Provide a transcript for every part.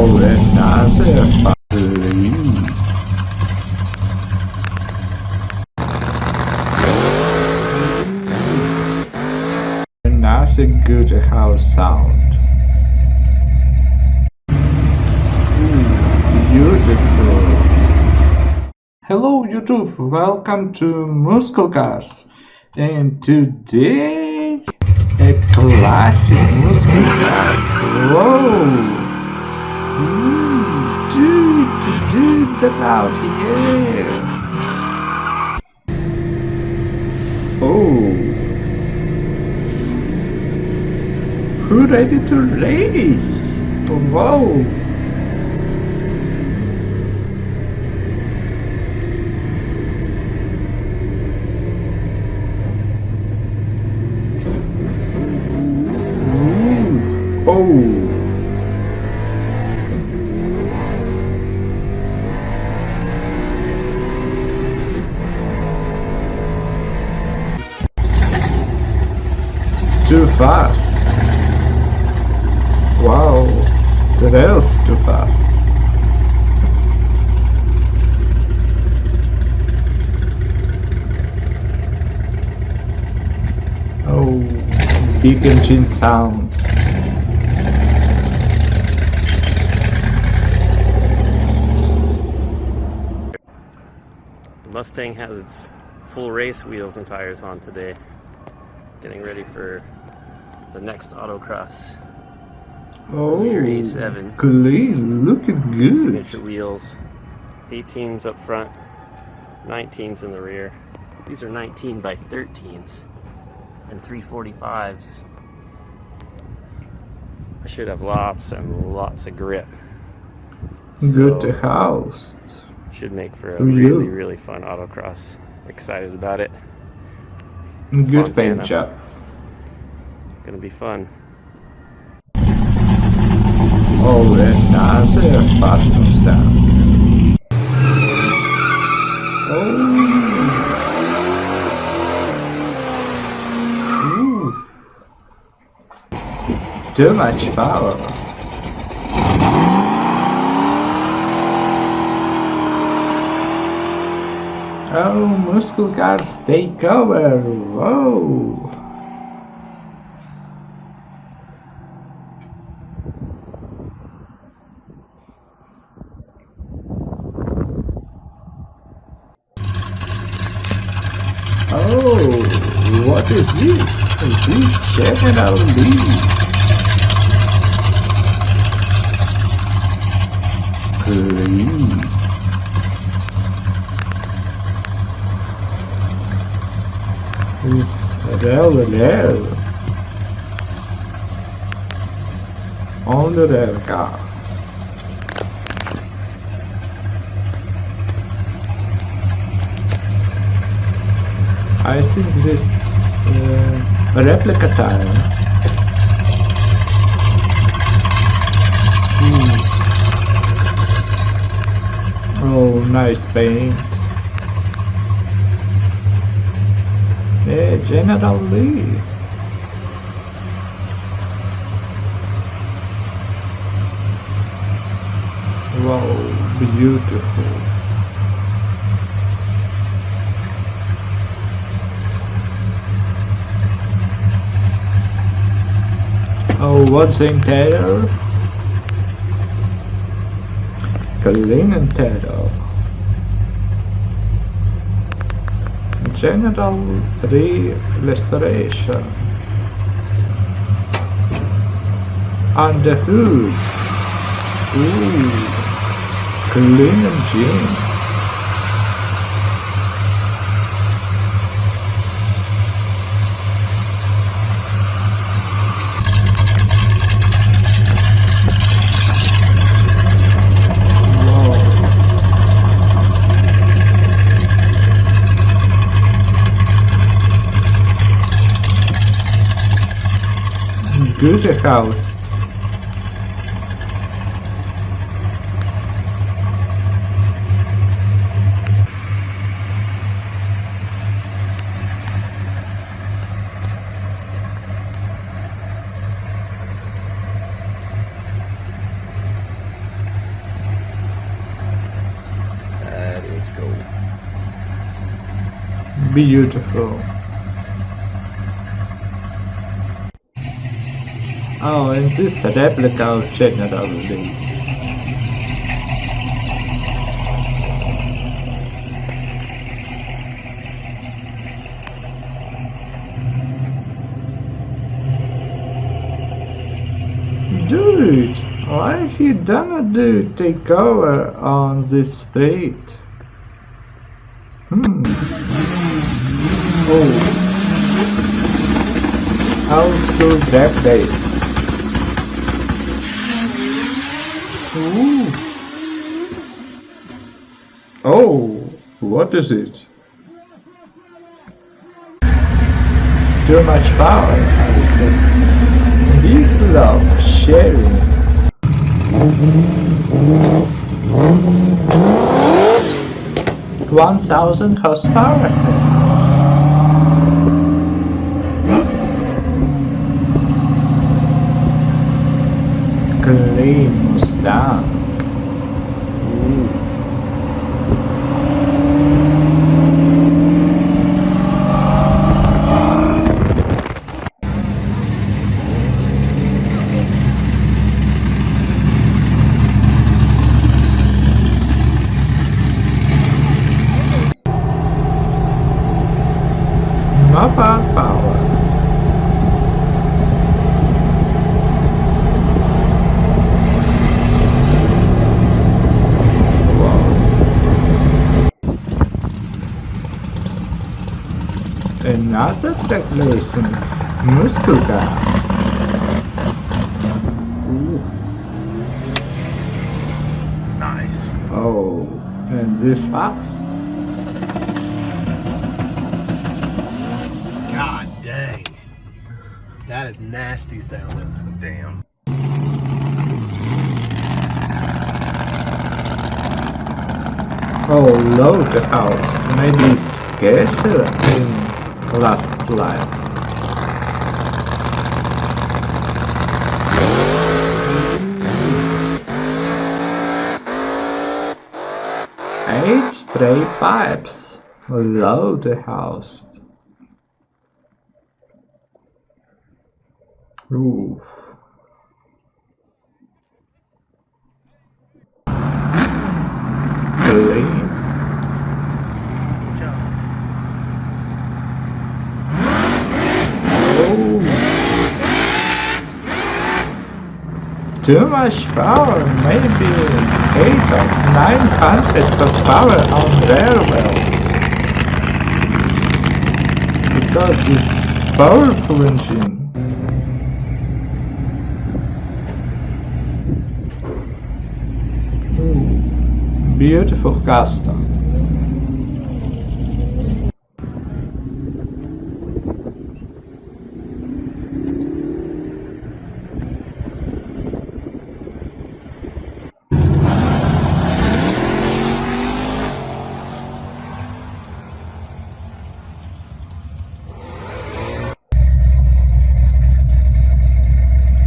Oh, another family. Another good house sound. Beautiful. Hello YouTube, welcome to Muscle Cars. And today a classic Muscle Cars. Whoa! That out here. Oh, who ready to race? Whoa! Oh! Too fast. Wow, Rev too fast. Oh, big engine sound. The Mustang has its full race wheels and tires on today. Getting ready for the next autocross. Oh, your A7s. clean, looking good. Signature wheels. 18s up front, 19s in the rear. These are 19 by 13s and 345s. I should have lots and lots of grip. Good to house. Should make for a really fun autocross. Excited about it. Good paint job. Gonna be fun. Oh, another fast Mustang. Oh. Ooh. Too much power. Oh, Muscle Cars Takeover. Whoa. Oh, what is this? Is this General Lee? Clean. Is real on the rail car. I think this a replica tire. Oh, nice paint. Yeah, General Lee. Wow, beautiful. Oh, what's the interior? Clean interior. General restoration. On the hood. Ooh, clean engine. Good house. Beautiful. Oh, and this is a replica of General Lee. Dude, why he gonna do takeover on this street? Oh, old school drag race. Ooh. Oh, what is it? Too much power, I would say. We love sharing. 1000 horsepower. Clean Mustang. Not bad power. Wow. Another tech racing muscle car. Nice. Oh, and this fast. God dang. That is nasty sounding. Damn. Oh, load the house. Maybe it's scarcer in last life. Eight straight pipes. Load the house. Ooh. Clean. Oh. Too much power, maybe 8 or 900 horsepower on railways. Because this powerful engine. Beautiful custom.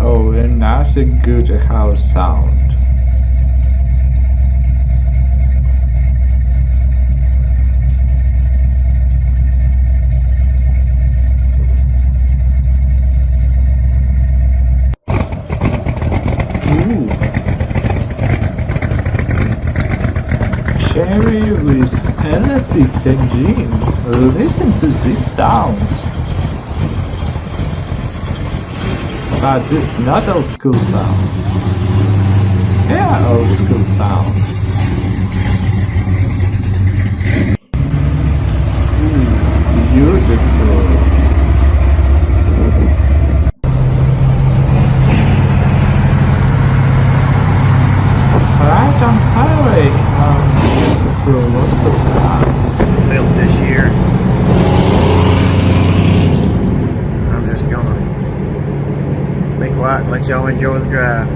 Oh, and that's a good house sound. Cherry with LS6 engine. Listen to this sound. But this is not old school sound. Yeah, old school sound. Beautiful. Right on highway. Beautiful. Built this year. I'm just gonna be quiet and let y'all enjoy the drive.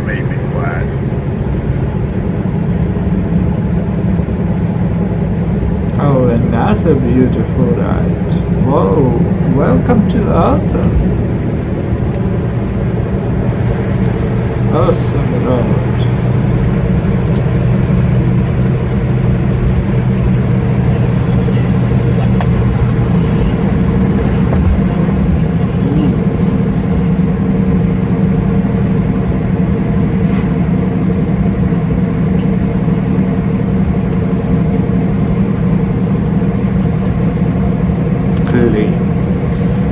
Maybe quiet. Oh, another beautiful ride. Whoa, welcome to autumn. Awesome road. Exactly.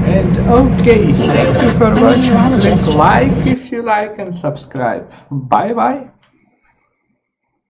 And okay, thank you for watching. Click like if you like and subscribe. Bye bye.